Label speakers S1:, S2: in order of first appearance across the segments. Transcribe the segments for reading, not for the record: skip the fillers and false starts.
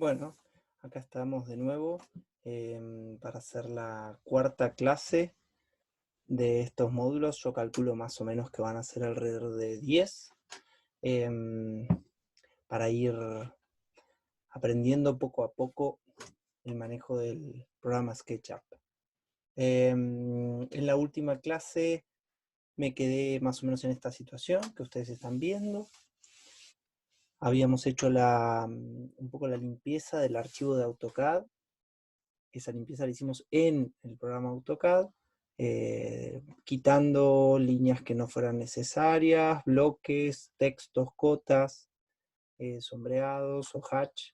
S1: Bueno, acá estamos de nuevo para hacer la cuarta clase de estos módulos. Yo calculo más o menos que van a ser alrededor de 10 em, para ir aprendiendo poco a poco el manejo del programa SketchUp. En la última clase me quedé más o menos en esta situación que ustedes están viendo. Habíamos hecho un poco la limpieza del archivo de AutoCAD. Esa limpieza la hicimos en el programa AutoCAD, quitando líneas que no fueran necesarias, bloques, textos, cotas, sombreados o hatch,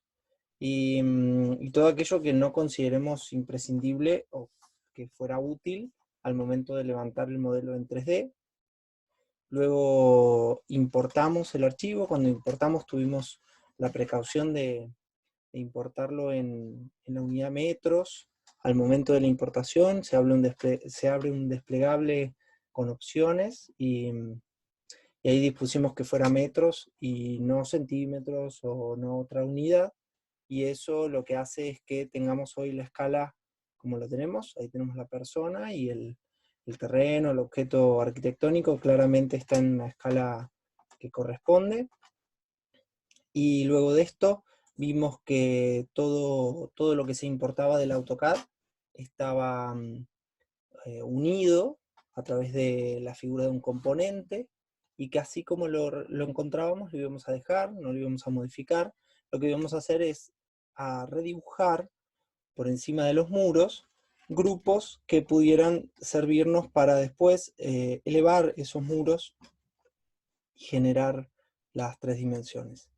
S1: y todo aquello que no consideremos imprescindible o que fuera útil al momento de levantar el modelo en 3D. Luego importamos el archivo. Cuando importamos tuvimos la precaución de importarlo en la unidad metros. Al momento de la importación se abre un desplegable con opciones y ahí dispusimos que fuera metros y no centímetros o no otra unidad, y eso lo que hace es que tengamos hoy la escala como lo tenemos. Ahí tenemos la persona y el terreno, el objeto arquitectónico claramente está en la escala que corresponde. Y luego de esto vimos que todo lo que se importaba del AutoCAD estaba unido a través de la figura de un componente, y que así como lo encontrábamos lo íbamos a dejar, no lo íbamos a modificar. Lo que íbamos a hacer es a redibujar por encima de los muros grupos que pudieran servirnos para después elevar esos muros y generar las 3 dimensiones.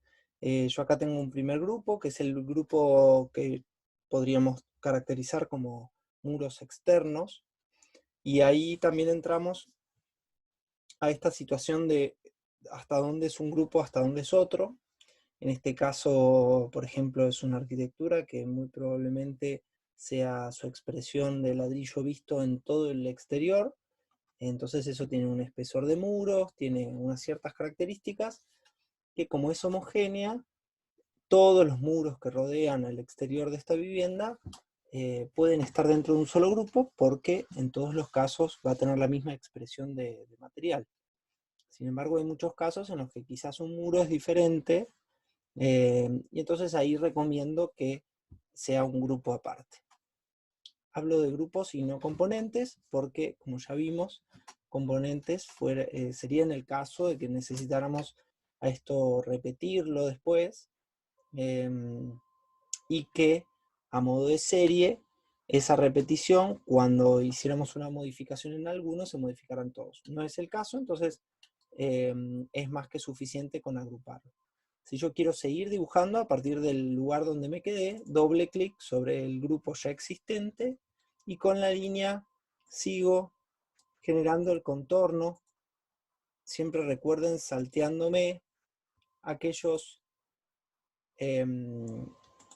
S1: Yo acá tengo un primer grupo, que es el grupo que podríamos caracterizar como muros externos, y ahí también entramos a esta situación de hasta dónde es un grupo, hasta dónde es otro. En este caso, por ejemplo, es una arquitectura que muy probablemente sea su expresión de ladrillo visto en todo el exterior. Entonces eso tiene un espesor de muros, tiene unas ciertas características que, como es homogénea, todos los muros que rodean el exterior de esta vivienda pueden estar dentro de un solo grupo, porque en todos los casos va a tener la misma expresión de material. Sin embargo, hay muchos casos en los que quizás un muro es diferente, y entonces ahí recomiendo que sea un grupo aparte. Hablo de grupos y no componentes, porque, como ya vimos, componentes sería en el caso de que necesitáramos a esto repetirlo después, y que a modo de serie, esa repetición, cuando hiciéramos una modificación en alguno, se modificaran todos. No es el caso, entonces es más que suficiente con agruparlo. Si yo quiero seguir dibujando a partir del lugar donde me quedé, doble clic sobre el grupo ya existente, y con la línea sigo generando el contorno. Siempre recuerden salteándome aquellos,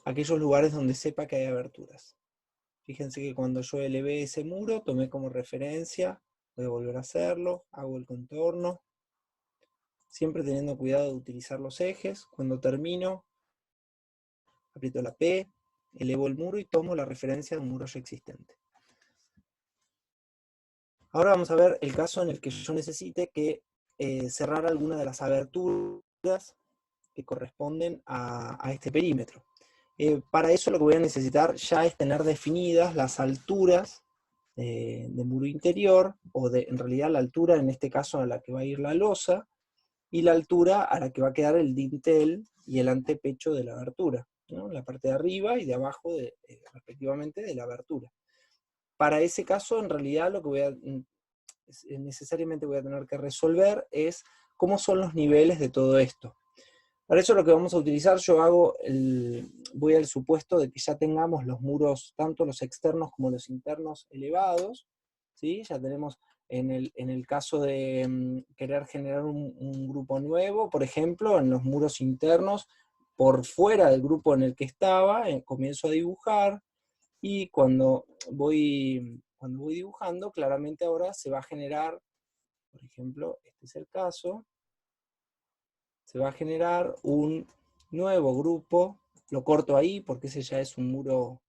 S1: aquellos lugares donde sepa que hay aberturas. Fíjense que cuando yo elevé ese muro, tomé como referencia, voy a volver a hacerlo, hago el contorno, siempre teniendo cuidado de utilizar los ejes. Cuando termino, aprieto la P, elevo el muro y tomo la referencia de un muro ya existente. Ahora vamos a ver el caso en el que yo necesite que cerrar alguna de las aberturas que corresponden a este perímetro. Para eso lo que voy a necesitar ya es tener definidas las alturas de muro interior, o en realidad la altura en este caso a la que va a ir la losa, y la altura a la que va a quedar el dintel y el antepecho de la abertura, ¿no? La parte de arriba y de abajo, respectivamente, de la abertura. Para ese caso, en realidad, lo que necesariamente voy a tener que resolver es cómo son los niveles de todo esto. Para eso lo que vamos a utilizar, voy al supuesto de que ya tengamos los muros, tanto los externos como los internos, elevados, ¿sí? Ya tenemos, en el caso de querer generar un grupo nuevo, por ejemplo, en los muros internos, por fuera del grupo en el que estaba, comienzo a dibujar, y cuando voy dibujando, claramente ahora se va a generar, por ejemplo, este es el caso, se va a generar un nuevo grupo lo corto ahí porque ese ya es un muro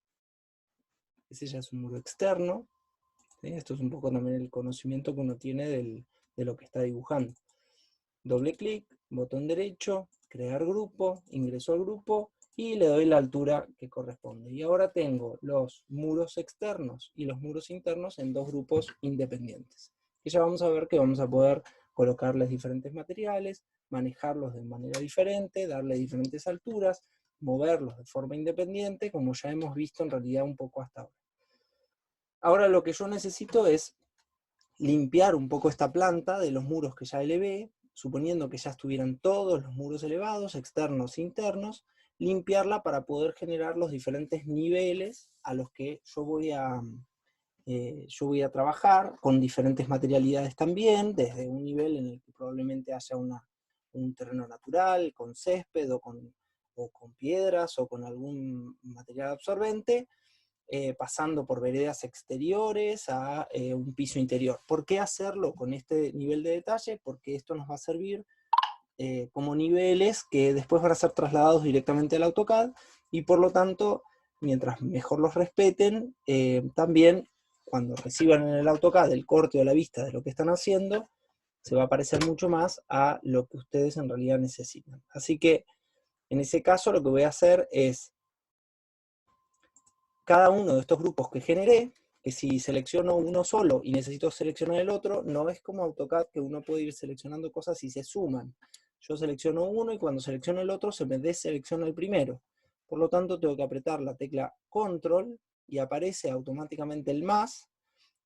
S1: externo. ¿Sí? Esto es un poco también el conocimiento que uno tiene de lo que está dibujando. Doble clic, botón derecho, crear grupo, ingreso al grupo y le doy la altura que corresponde. Y ahora tengo los muros externos y los muros internos en dos grupos independientes. Y ya vamos a ver que vamos a poder colocarles diferentes materiales, manejarlos de manera diferente, darle diferentes alturas, moverlos de forma independiente, como ya hemos visto en realidad un poco hasta ahora. Ahora lo que yo necesito es limpiar un poco esta planta de los muros que ya elevé, suponiendo que ya estuvieran todos los muros elevados, externos e internos, limpiarla para poder generar los diferentes niveles a los que yo voy a trabajar, con diferentes materialidades también, desde un nivel en el que probablemente haya un terreno natural, con césped o con piedras o con algún material absorbente, pasando por veredas exteriores a un piso interior. ¿Por qué hacerlo con este nivel de detalle? Porque esto nos va a servir como niveles que después van a ser trasladados directamente al AutoCAD, y por lo tanto, mientras mejor los respeten, también cuando reciban en el AutoCAD el corte o la vista de lo que están haciendo, se va a parecer mucho más a lo que ustedes en realidad necesitan. Así que, en ese caso, lo que voy a hacer es cada uno de estos grupos que generé, que si selecciono uno solo y necesito seleccionar el otro, no es como AutoCAD que uno puede ir seleccionando cosas y se suman. Yo selecciono uno y cuando selecciono el otro se me deselecciona el primero. Por lo tanto tengo que apretar la tecla Control y aparece automáticamente el más,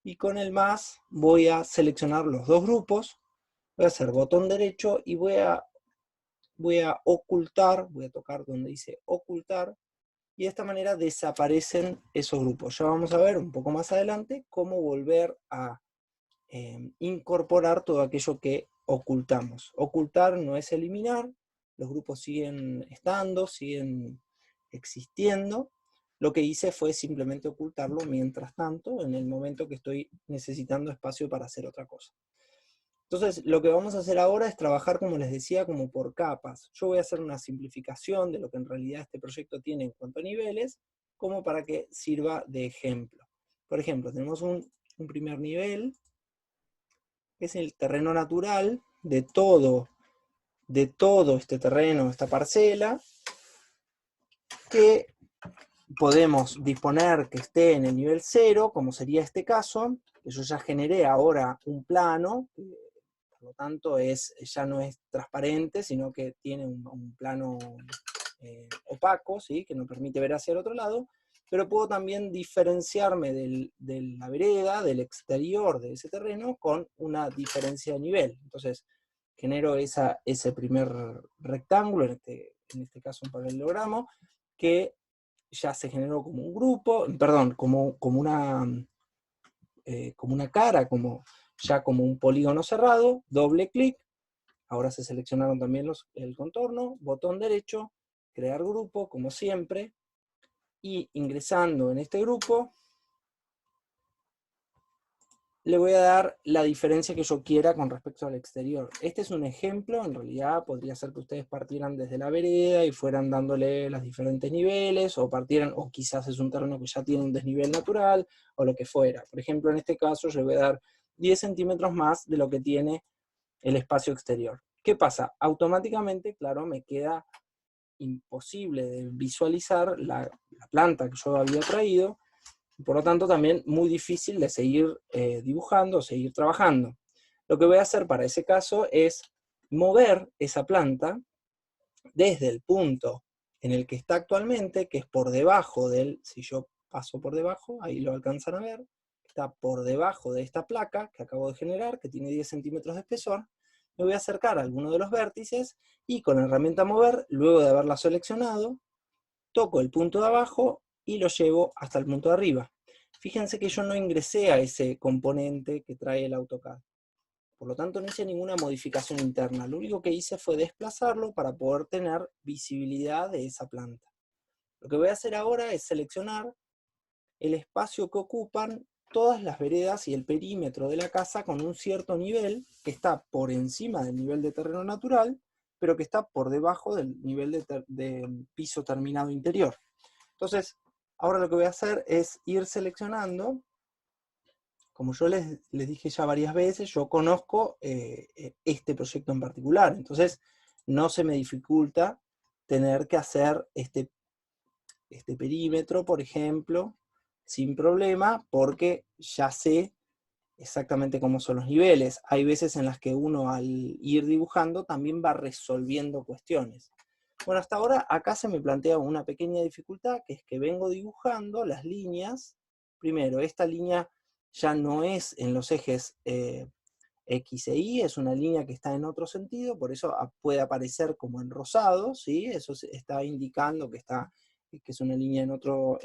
S1: y con el más voy a seleccionar los dos grupos, voy a hacer botón derecho y voy a ocultar, voy a tocar donde dice ocultar, y de esta manera desaparecen esos grupos. Ya vamos a ver un poco más adelante cómo volver a incorporar todo aquello que ocultamos. Ocultar no es eliminar, los grupos siguen estando, siguen existiendo. Lo que hice fue simplemente ocultarlo mientras tanto, en el momento que estoy necesitando espacio para hacer otra cosa. Entonces, lo que vamos a hacer ahora es trabajar, como les decía, como por capas. Yo voy a hacer una simplificación de lo que en realidad este proyecto tiene en cuanto a niveles, como para que sirva de ejemplo. Por ejemplo, tenemos un primer nivel, que es el terreno natural de todo este terreno, esta parcela, que podemos disponer que esté en el nivel 0, como sería este caso, que yo ya generé ahora un plano, por lo tanto ya no es transparente, sino que tiene un plano opaco, ¿sí? Que nos permite ver hacia el otro lado, pero puedo también diferenciarme de la vereda, del exterior de ese terreno, con una diferencia de nivel. Entonces, genero ese primer rectángulo, en este caso un paralelogramo, que ya se generó como un grupo, perdón, como una cara, ya como un polígono cerrado, doble clic, ahora se seleccionaron también el contorno, botón derecho, crear grupo, como siempre, y ingresando en este grupo, le voy a dar la diferencia que yo quiera con respecto al exterior. Este es un ejemplo, en realidad podría ser que ustedes partieran desde la vereda y fueran dándole los diferentes niveles, o quizás es un terreno que ya tiene un desnivel natural, o lo que fuera. Por ejemplo, en este caso yo voy a dar 10 centímetros más de lo que tiene el espacio exterior. ¿Qué pasa? Automáticamente, claro, me queda imposible de visualizar la planta que yo había traído, y por lo tanto también muy difícil de seguir dibujando, seguir trabajando. Lo que voy a hacer para ese caso es mover esa planta desde el punto en el que está actualmente, que es por debajo si yo paso por debajo, ahí lo alcanzan a ver, está por debajo de esta placa que acabo de generar, que tiene 10 centímetros de espesor. Me voy a acercar a alguno de los vértices y con la herramienta mover, luego de haberla seleccionado, toco el punto de abajo y lo llevo hasta el punto de arriba. Fíjense que yo no ingresé a ese componente que trae el AutoCAD. Por lo tanto, no hice ninguna modificación interna. Lo único que hice fue desplazarlo para poder tener visibilidad de esa planta. Lo que voy a hacer ahora es seleccionar el espacio que ocupan todas las veredas y el perímetro de la casa con un cierto nivel que está por encima del nivel de terreno natural, pero que está por debajo del nivel de piso terminado interior. Entonces, ahora lo que voy a hacer es ir seleccionando. Como yo les dije ya varias veces, yo conozco este proyecto en particular, entonces no se me dificulta tener que hacer este perímetro, por ejemplo, sin problema, porque ya sé exactamente cómo son los niveles. Hay veces en las que uno al ir dibujando también va resolviendo cuestiones. Bueno, hasta ahora acá se me plantea una pequeña dificultad, que es que vengo dibujando las líneas. Primero, esta línea ya no es en los ejes X e Y, es una línea que está en otro sentido, por eso puede aparecer como en rosado, ¿sí? Eso está indicando que es una línea en otro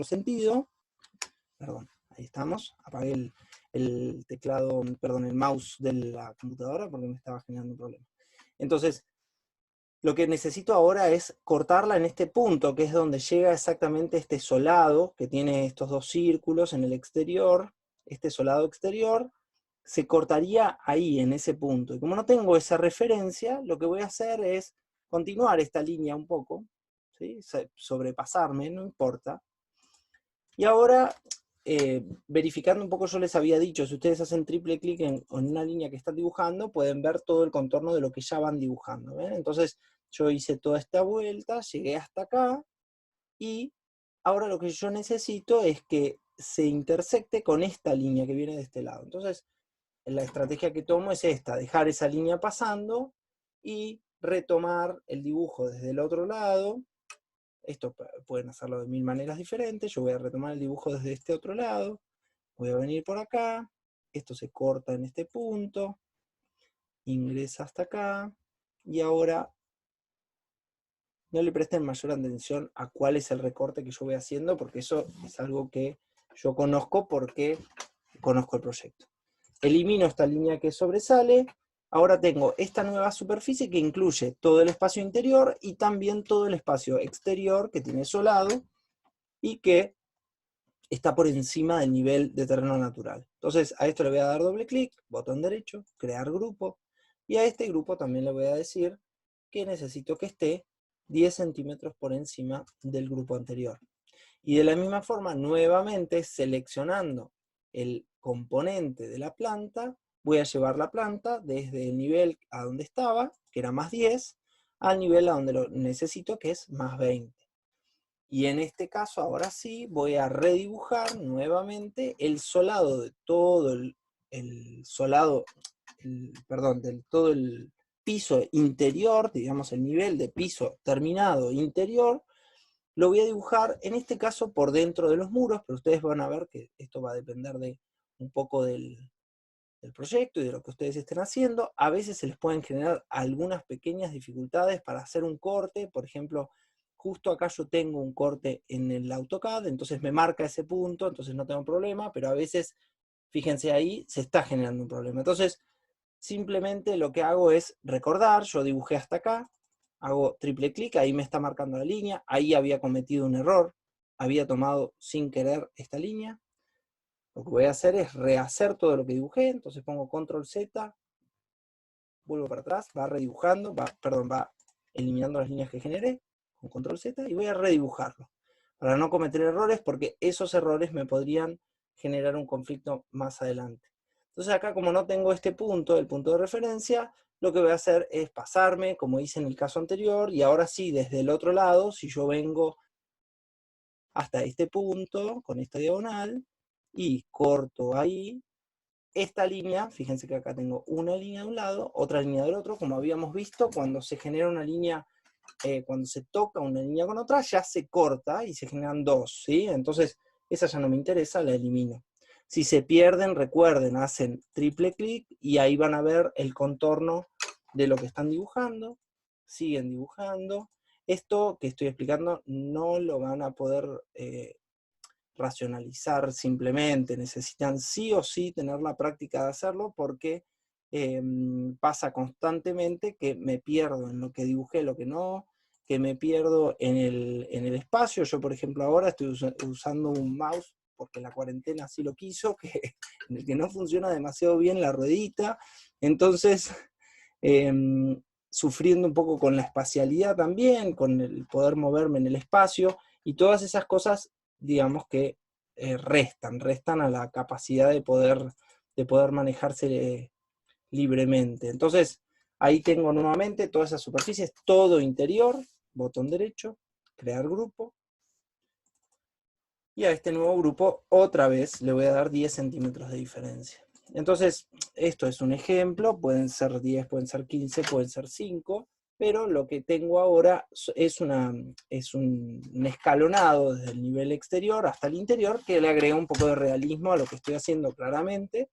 S1: sentido. Perdón, ahí estamos. Apagué el teclado, perdón, el mouse de la computadora porque me estaba generando un problema. Entonces, lo que necesito ahora es cortarla en este punto, que es donde llega exactamente este solado, que tiene estos dos círculos en el exterior. Este solado exterior se cortaría ahí, en ese punto. Y como no tengo esa referencia, lo que voy a hacer es continuar esta línea un poco, ¿sí? Sobrepasarme, no importa. Y ahora, verificando un poco, yo les había dicho, si ustedes hacen triple clic en una línea que están dibujando, pueden ver todo el contorno de lo que ya van dibujando, ¿ven? Entonces, yo hice toda esta vuelta, llegué hasta acá, y ahora lo que yo necesito es que se intersecte con esta línea que viene de este lado. Entonces, la estrategia que tomo es esta, dejar esa línea pasando, y retomar el dibujo desde el otro lado. Esto pueden hacerlo de 1000 maneras diferentes. Yo voy a retomar el dibujo desde este otro lado, voy a venir por acá, esto se corta en este punto, ingresa hasta acá, y ahora no le presten mayor atención a cuál es el recorte que yo voy haciendo, porque eso es algo que yo conozco porque conozco el proyecto. Elimino esta línea que sobresale. Ahora tengo esta nueva superficie que incluye todo el espacio interior y también todo el espacio exterior que tiene solado y que está por encima del nivel de terreno natural. Entonces a esto le voy a dar doble clic, botón derecho, crear grupo, y a este grupo también le voy a decir que necesito que esté 10 centímetros por encima del grupo anterior. Y de la misma forma, nuevamente seleccionando el componente de la planta, voy a llevar la planta desde el nivel a donde estaba, que era más 10, al nivel a donde lo necesito, que es más 20. Y en este caso, ahora sí, voy a redibujar nuevamente el solado de todo el solado, perdón, de todo el piso interior, digamos el nivel de piso terminado interior, lo voy a dibujar, en este caso, por dentro de los muros, pero ustedes van a ver que esto va a depender de un poco del proyecto y de lo que ustedes estén haciendo. A veces se les pueden generar algunas pequeñas dificultades para hacer un corte. Por ejemplo, justo acá yo tengo un corte en el AutoCAD, entonces me marca ese punto, entonces no tengo problema, pero a veces, fíjense ahí, se está generando un problema. Entonces, simplemente lo que hago es recordar, yo dibujé hasta acá, hago triple clic, ahí me está marcando la línea, ahí había cometido un error, había tomado sin querer esta línea. Lo que voy a hacer es rehacer todo lo que dibujé, entonces pongo control Z, vuelvo para atrás, va redibujando, va eliminando las líneas que generé, con control Z, y voy a redibujarlo, para no cometer errores, porque esos errores me podrían generar un conflicto más adelante. Entonces acá, como no tengo este punto, el punto de referencia, lo que voy a hacer es pasarme, como hice en el caso anterior, y ahora sí, desde el otro lado, si yo vengo hasta este punto, con esta diagonal, y corto ahí, esta línea, fíjense que acá tengo una línea de un lado, otra línea del otro, como habíamos visto, cuando se genera una línea, cuando se toca una línea con otra, ya se corta y se generan dos, ¿sí? Entonces, esa ya no me interesa, la elimino. Si se pierden, recuerden, hacen triple clic y ahí van a ver el contorno de lo que están dibujando, siguen dibujando. Esto que estoy explicando no lo van a poder racionalizar simplemente, necesitan sí o sí tener la práctica de hacerlo, porque pasa constantemente que me pierdo en lo que dibujé, lo que no, que me pierdo en el espacio. Yo, por ejemplo, ahora estoy usando un mouse, porque la cuarentena así lo quiso, en el que no funciona demasiado bien la ruedita, entonces sufriendo un poco con la espacialidad también, con el poder moverme en el espacio, y todas esas cosas, digamos que restan a la capacidad de poder manejarse libremente. Entonces, ahí tengo nuevamente todas esas superficies, todo interior, botón derecho, crear grupo, y a este nuevo grupo otra vez le voy a dar 10 centímetros de diferencia. Entonces, esto es un ejemplo, pueden ser 10, pueden ser 15, pueden ser 5, pero lo que tengo ahora es un escalonado desde el nivel exterior hasta el interior que le agrega un poco de realismo a lo que estoy haciendo claramente.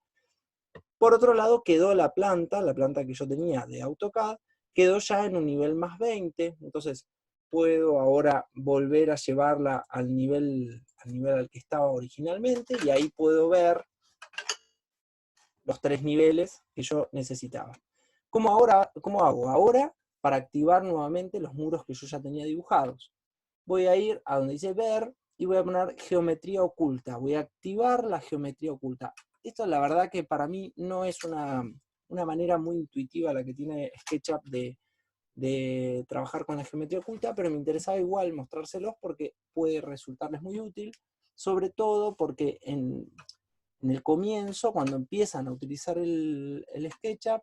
S1: Por otro lado, quedó la planta que yo tenía de AutoCAD, quedó ya en un nivel más 20, entonces puedo ahora volver a llevarla al nivel al que estaba originalmente, y ahí puedo ver los 3 niveles que yo necesitaba. ¿Cómo hago? Ahora, para activar nuevamente los muros que yo ya tenía dibujados, voy a ir a donde dice ver, y voy a poner geometría oculta. Voy a activar la geometría oculta. Esto la verdad que para mí no es una manera muy intuitiva la que tiene SketchUp de trabajar con la geometría oculta, pero me interesaba igual mostrárselos porque puede resultarles muy útil, sobre todo porque en el comienzo, cuando empiezan a utilizar el SketchUp,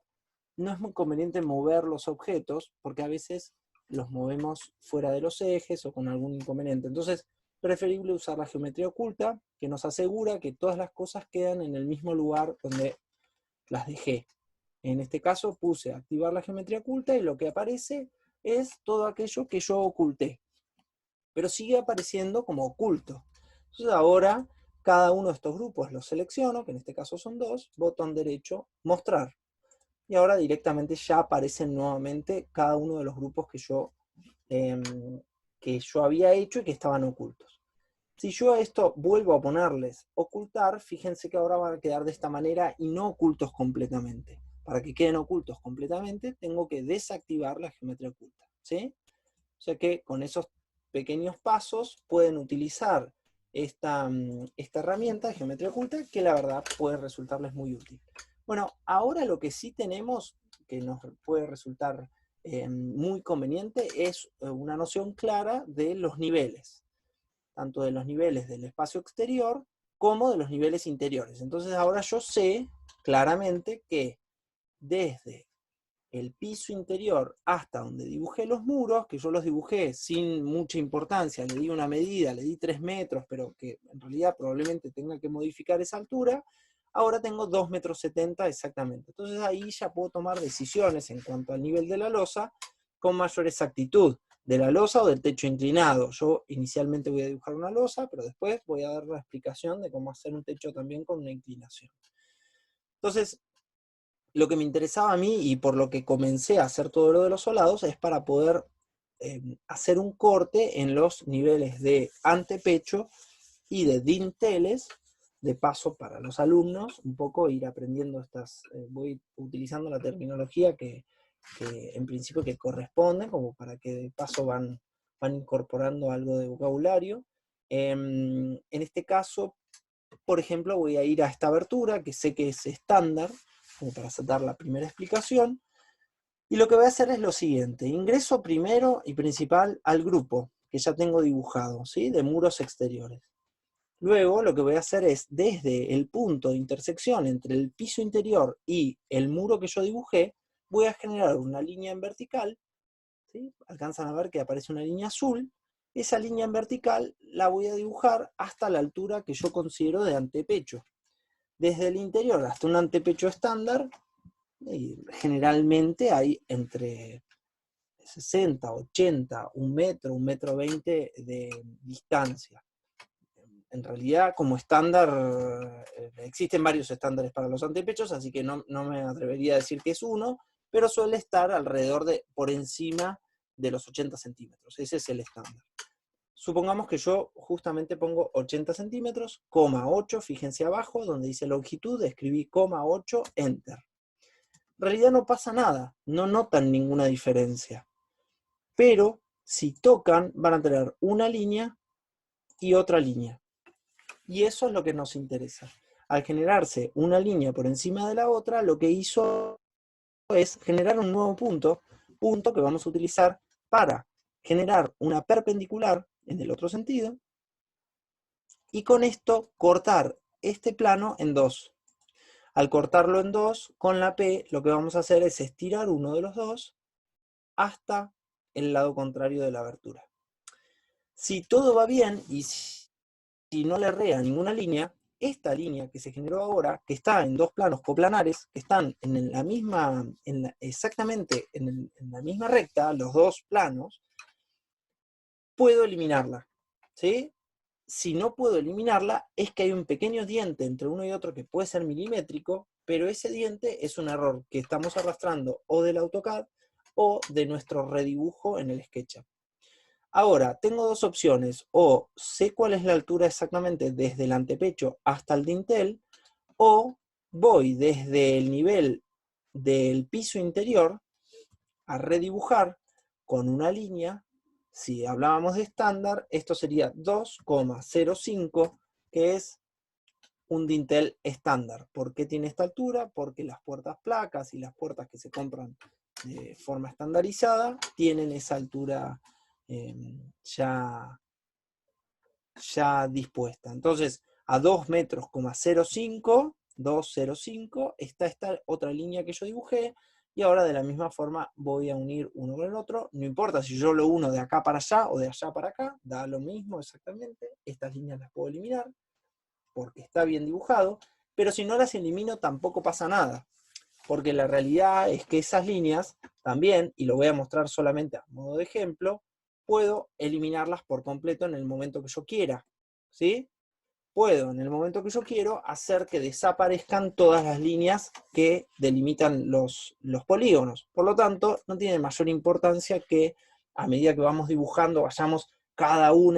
S1: no es muy conveniente mover los objetos, porque a veces los movemos fuera de los ejes o con algún inconveniente. Entonces, preferible usar la geometría oculta, que nos asegura que todas las cosas quedan en el mismo lugar donde las dejé. En este caso puse activar la geometría oculta y lo que aparece es todo aquello que yo oculté. Pero sigue apareciendo como oculto. Entonces ahora cada uno de estos grupos los selecciono, que en este caso son 2, botón derecho, mostrar. Y ahora directamente ya aparecen nuevamente cada uno de los grupos que yo había hecho y que estaban ocultos. Si yo a esto vuelvo a ponerles ocultar, fíjense que ahora van a quedar de esta manera y no ocultos completamente. Para que queden ocultos completamente, tengo que desactivar la geometría oculta, ¿sí? O sea que con esos pequeños pasos pueden utilizar esta herramienta de geometría oculta, que la verdad puede resultarles muy útil. Bueno, ahora lo que sí tenemos, que nos puede resultar muy conveniente, es una noción clara de los niveles, tanto de los niveles del espacio exterior como de los niveles interiores. Entonces ahora yo sé claramente que desde el piso interior hasta donde dibujé los muros, que yo los dibujé sin mucha importancia, le di una medida, le di 3 metros, pero que en realidad probablemente tenga que modificar esa altura, ahora tengo 2,70 m exactamente. Entonces ahí ya puedo tomar decisiones en cuanto al nivel de la losa con mayor exactitud, de la losa o del techo inclinado. Yo inicialmente voy a dibujar una losa, pero después voy a dar la explicación de cómo hacer un techo también con una inclinación. Entonces, lo que me interesaba a mí, y por lo que comencé a hacer todo lo de los solados, es para poder hacer un corte en los niveles de antepecho y de dinteles, de paso para los alumnos, un poco ir aprendiendo voy utilizando la terminología que en principio que corresponde, como para que de paso van incorporando algo de vocabulario. En este caso, por ejemplo, voy a ir a esta abertura, que sé que es estándar, como para dar la primera explicación, y lo que voy a hacer es lo siguiente: ingreso primero y principal al grupo, que ya tengo dibujado, ¿sí? De muros exteriores. Luego lo que voy a hacer es, desde el punto de intersección entre el piso interior y el muro que yo dibujé, voy a generar una línea en vertical, ¿sí? Alcanzan a ver que aparece una línea azul. Esa línea en vertical la voy a dibujar hasta la altura que yo considero de antepecho. Desde el interior hasta un antepecho estándar, y generalmente hay entre 60, 80, 1 metro 20 de distancia. En realidad, como estándar, existen varios estándares para los antepechos, así que no me atrevería a decir que es uno, pero suele estar alrededor por encima de los 80 centímetros. Ese es el estándar. Supongamos que yo justamente pongo 80 centímetros, 8, fíjense abajo, donde dice longitud, escribí 8, enter. En realidad no pasa nada, no notan ninguna diferencia. Pero si tocan, van a tener una línea y otra línea. Y eso es lo que nos interesa. Al generarse una línea por encima de la otra, lo que hizo es generar un nuevo punto, punto que vamos a utilizar para generar una perpendicular en el otro sentido, y con esto cortar este plano en dos. Al cortarlo en dos, con la P, lo que vamos a hacer es estirar uno de los dos hasta el lado contrario de la abertura. Si todo va bien y si no le erré a ninguna línea, esta línea que se generó ahora, que está en dos planos coplanares, que están en la misma, exactamente en la misma recta, los dos planos, puedo eliminarla, ¿sí? Si no puedo eliminarla, es que hay un pequeño diente entre uno y otro que puede ser milimétrico, pero ese diente es un error que estamos arrastrando o del AutoCAD o de nuestro redibujo en el SketchUp. Ahora, tengo dos opciones: o sé cuál es la altura exactamente desde el antepecho hasta el dintel, o voy desde el nivel del piso interior a redibujar con una línea. Si hablábamos de estándar, esto sería 2,05, que es un dintel estándar. ¿Por qué tiene esta altura? Porque las puertas placas y las puertas que se compran de forma estandarizada tienen esa altura ya dispuesta. Entonces, a 2,05 metros, está esta otra línea que yo dibujé, y ahora de la misma forma voy a unir uno con el otro. No importa si yo lo uno de acá para allá o de allá para acá, da lo mismo exactamente. Estas líneas las puedo eliminar porque está bien dibujado, pero si no las elimino tampoco pasa nada, porque la realidad es que esas líneas también, y lo voy a mostrar solamente a modo de ejemplo, puedo eliminarlas por completo en el momento que yo quiera, ¿sí? Puedo, en el momento que yo quiero, hacer que desaparezcan todas las líneas que delimitan los polígonos. Por lo tanto, no tiene mayor importancia que a medida que vamos dibujando, vayamos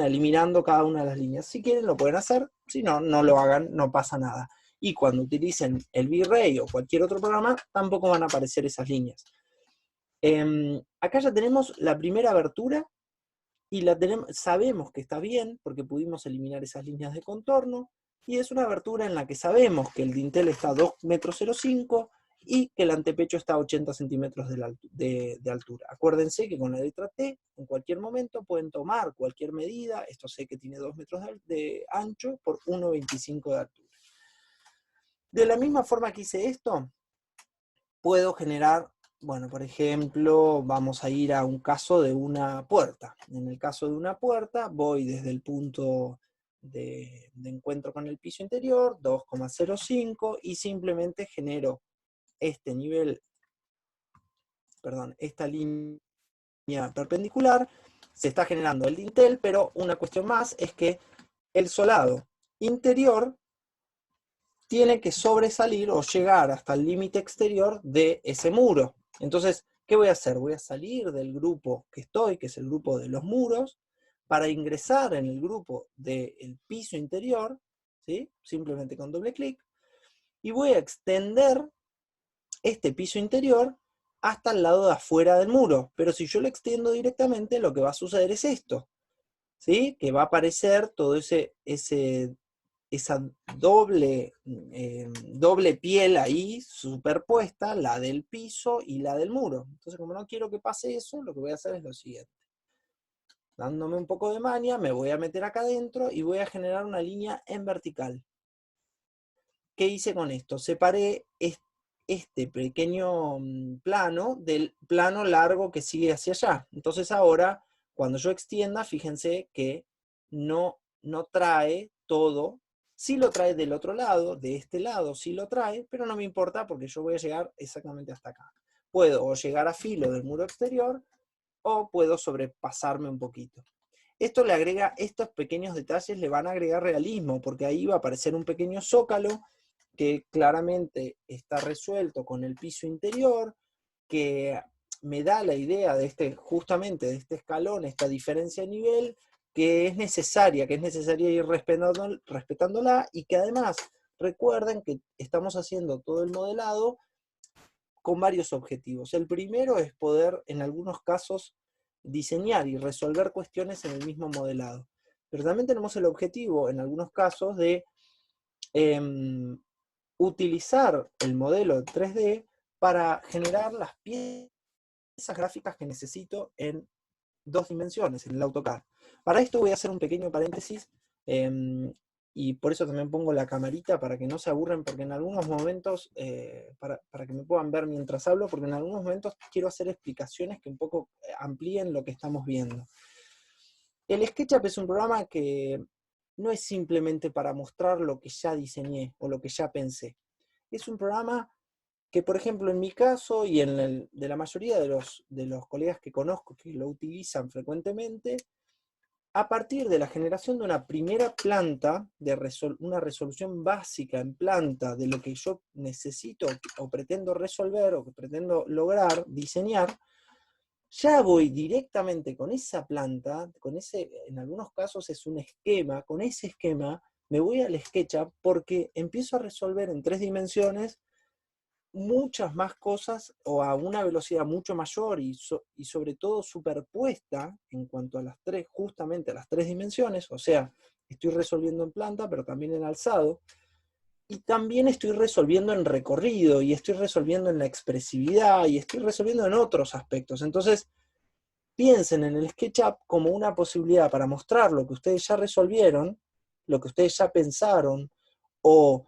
S1: eliminando cada una de las líneas. Si quieren, lo pueden hacer; si no, no lo hagan, no pasa nada. Y cuando utilicen el V-Ray o cualquier otro programa, tampoco van a aparecer esas líneas. Acá ya tenemos la primera abertura, y sabemos que está bien, porque pudimos eliminar esas líneas de contorno, y es una abertura en la que sabemos que el dintel está a 2,05 metros y que el antepecho está a 80 centímetros de altura. Acuérdense que con la letra T, en cualquier momento pueden tomar cualquier medida. Esto sé que tiene 2 metros de ancho por 1,25 de altura. De la misma forma que hice esto, puedo generar, bueno, por ejemplo, vamos a ir a un caso de una puerta. En el caso de una puerta, voy desde el punto de encuentro con el piso interior, 2,05, y simplemente genero este nivel, perdón, esta línea perpendicular. Se está generando el dintel, pero una cuestión más es que el solado interior tiene que sobresalir o llegar hasta el límite exterior de ese muro. Entonces, ¿qué voy a hacer? Voy a salir del grupo que estoy, que es el grupo de los muros, para ingresar en el grupo del piso interior, ¿sí? Simplemente con doble clic, y voy a extender este piso interior hasta el lado de afuera del muro. Pero si yo lo extiendo directamente, lo que va a suceder es esto, ¿sí? Que va a aparecer todo esa doble piel ahí superpuesta, la del piso y la del muro. Entonces, como no quiero que pase eso, lo que voy a hacer es lo siguiente. Dándome un poco de maña, me voy a meter acá adentro y voy a generar una línea en vertical. ¿Qué hice con esto? Separé este pequeño plano del plano largo que sigue hacia allá. Entonces ahora, cuando yo extienda, fíjense que no trae todo. Sí lo trae del otro lado, de este lado sí lo trae, pero no me importa porque yo voy a llegar exactamente hasta acá. Puedo o llegar a filo del muro exterior, o puedo sobrepasarme un poquito. Esto le agrega, estos pequeños detalles le van a agregar realismo, porque ahí va a aparecer un pequeño zócalo que claramente está resuelto con el piso interior, que me da la idea de justamente de este escalón, esta diferencia de nivel, que es necesaria ir respetándola, y que además recuerden que estamos haciendo todo el modelado con varios objetivos. El primero es poder, en algunos casos, diseñar y resolver cuestiones en el mismo modelado. Pero también tenemos el objetivo, en algunos casos, de utilizar el modelo 3D para generar las piezas esas gráficas que necesito en 2 dimensiones, en el AutoCAD. Para esto voy a hacer un pequeño paréntesis, y por eso también pongo la camarita para que no se aburren, porque en algunos momentos, para que me puedan ver mientras hablo, porque en algunos momentos quiero hacer explicaciones que un poco amplíen lo que estamos viendo. El SketchUp es un programa que no es simplemente para mostrar lo que ya diseñé o lo que ya pensé. Es un programa que, por ejemplo, en mi caso y en el de la mayoría de los colegas que conozco que lo utilizan frecuentemente, a partir de la generación de una primera planta, de una resolución básica en planta de lo que yo necesito o pretendo resolver o que pretendo lograr, diseñar, ya voy directamente con esa planta, en algunos casos es un esquema, con ese esquema me voy al SketchUp porque empiezo a resolver en 3 dimensiones muchas más cosas o a una velocidad mucho mayor y sobre todo superpuesta en cuanto a justamente a las 3 dimensiones, o sea, estoy resolviendo en planta, pero también en alzado, y también estoy resolviendo en recorrido, y estoy resolviendo en la expresividad, y estoy resolviendo en otros aspectos. Entonces, piensen en el SketchUp como una posibilidad para mostrar lo que ustedes ya resolvieron, lo que ustedes ya pensaron, o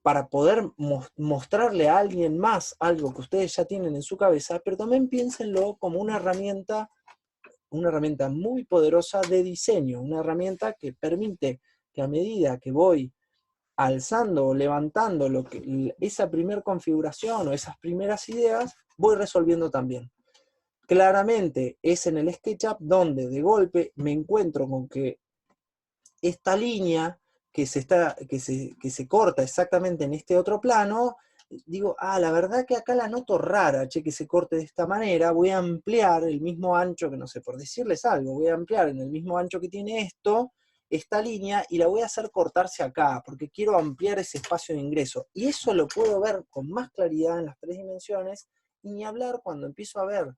S1: para poder mostrarle a alguien más algo que ustedes ya tienen en su cabeza, pero también piénsenlo como una herramienta muy poderosa de diseño, una herramienta que permite que a medida que voy alzando o levantando esa primera configuración o esas primeras ideas, voy resolviendo también. Claramente es en el SketchUp donde de golpe me encuentro con que esta línea que se corta exactamente en este otro plano, digo, la verdad que acá la noto rara, che, que se corte de esta manera, voy a ampliar el mismo ancho, que no sé, por decirles algo, voy a ampliar en el mismo ancho que tiene esta línea, y la voy a hacer cortarse acá, porque quiero ampliar ese espacio de ingreso. Y eso lo puedo ver con más claridad en las 3 dimensiones, y ni hablar cuando empiezo a ver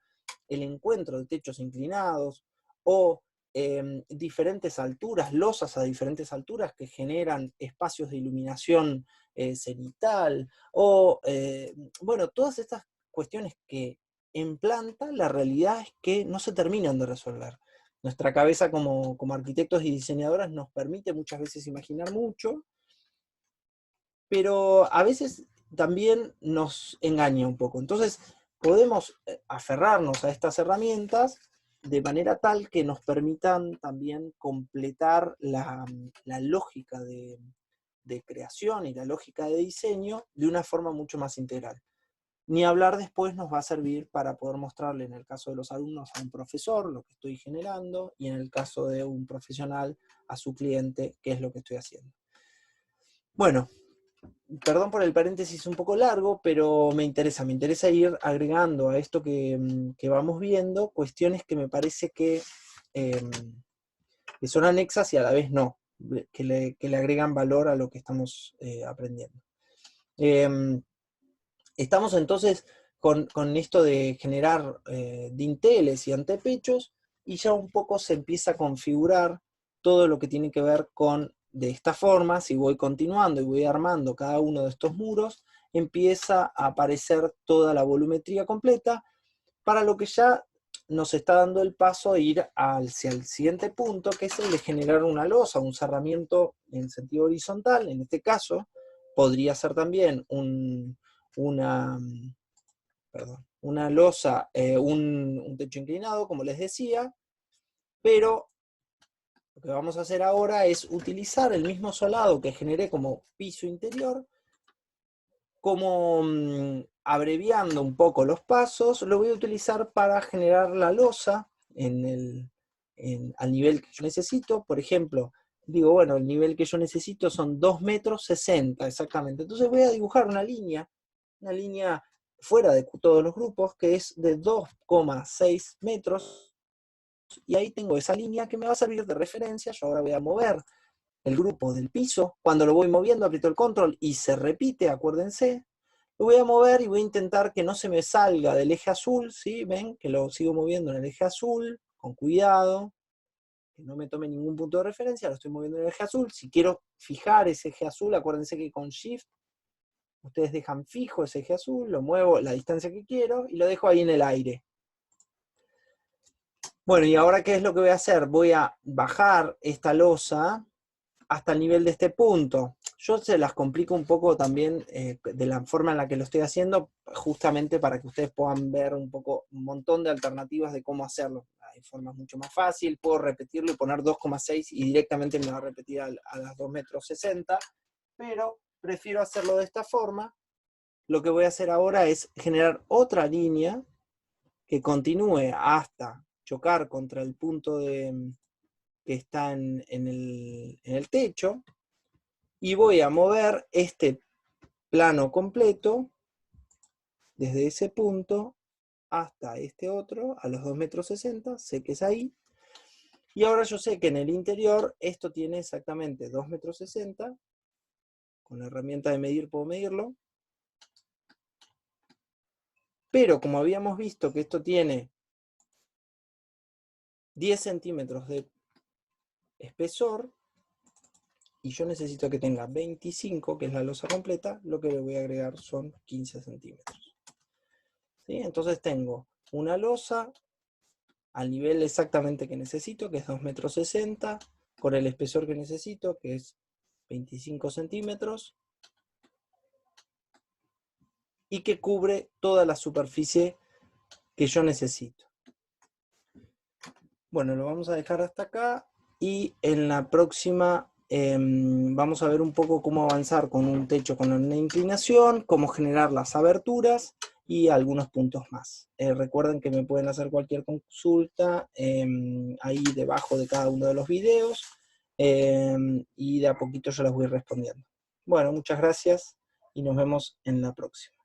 S1: el encuentro de techos inclinados, o diferentes alturas, losas a diferentes alturas que generan espacios de iluminación cenital, o bueno, todas estas cuestiones que en planta la realidad es que no se terminan de resolver. Nuestra cabeza como arquitectos y diseñadoras nos permite muchas veces imaginar mucho, pero a veces también nos engaña un poco. Entonces, podemos aferrarnos a estas herramientas de manera tal que nos permitan también completar la lógica de creación y la lógica de diseño de una forma mucho más integral. Ni hablar después nos va a servir para poder mostrarle, en el caso de los alumnos, a un profesor lo que estoy generando, y en el caso de un profesional, a su cliente, qué es lo que estoy haciendo. Bueno, perdón por el paréntesis un poco largo, pero me interesa ir agregando a esto que vamos viendo cuestiones que me parece que son anexas y a la vez no, que le agregan valor a lo que estamos aprendiendo. Estamos entonces con esto de generar dinteles y antepechos, y ya un poco se empieza a configurar todo lo que tiene que ver con, de esta forma, si voy continuando y voy armando cada uno de estos muros, empieza a aparecer toda la volumetría completa, para lo que ya nos está dando el paso a ir hacia el siguiente punto, que es el de generar una losa, un cerramiento en sentido horizontal. En este caso, podría ser también una losa, un techo inclinado, como les decía, pero lo que vamos a hacer ahora es utilizar el mismo solado que generé como piso interior, como abreviando un poco los pasos, lo voy a utilizar para generar la losa al nivel que yo necesito. Por ejemplo, digo, bueno, el nivel que yo necesito son 2,60 m exactamente. Entonces voy a dibujar una línea fuera de todos los grupos, que es de 2,6 metros, y ahí tengo esa línea que me va a servir de referencia. Yo ahora voy a mover el grupo del piso. Cuando lo voy moviendo, aprieto el control y se repite, acuérdense. Lo voy a mover y voy a intentar que no se me salga del eje azul, ¿sí? Ven que lo sigo moviendo en el eje azul, con cuidado, que no me tome ningún punto de referencia, lo estoy moviendo en el eje azul. Si quiero fijar ese eje azul, acuérdense que con Shift Ustedes dejan fijo ese eje azul, lo muevo la distancia que quiero y lo dejo ahí en el aire. Bueno, y ahora, ¿qué es lo que voy a hacer? Voy a bajar esta losa hasta el nivel de este punto. Yo se las complico un poco también de la forma en la que lo estoy haciendo, justamente para que ustedes puedan ver un montón de alternativas de cómo hacerlo. Hay formas mucho más fácil, puedo repetirlo y poner 2,6 y directamente me va a repetir a las 2,60 m, pero prefiero hacerlo de esta forma. Lo que voy a hacer ahora es generar otra línea que continúe hasta chocar contra el punto que está en el techo, y voy a mover este plano completo desde ese punto hasta este otro, a los 2,60 m, sé que es ahí, y ahora yo sé que en el interior esto tiene exactamente 2,60 m, con la herramienta de medir puedo medirlo, pero como habíamos visto que esto tiene 10 centímetros de espesor, y yo necesito que tenga 25, que es la losa completa, lo que le voy a agregar son 15 centímetros. ¿Sí? Entonces tengo una losa al nivel exactamente que necesito, que es 2,60 m, con el espesor que necesito, que es 25 centímetros, y que cubre toda la superficie que yo necesito. Bueno, lo vamos a dejar hasta acá, y en la próxima vamos a ver un poco cómo avanzar con un techo con una inclinación, cómo generar las aberturas y algunos puntos más. Recuerden que me pueden hacer cualquier consulta ahí debajo de cada uno de los videos, y de a poquito yo las voy respondiendo. Bueno, muchas gracias y nos vemos en la próxima.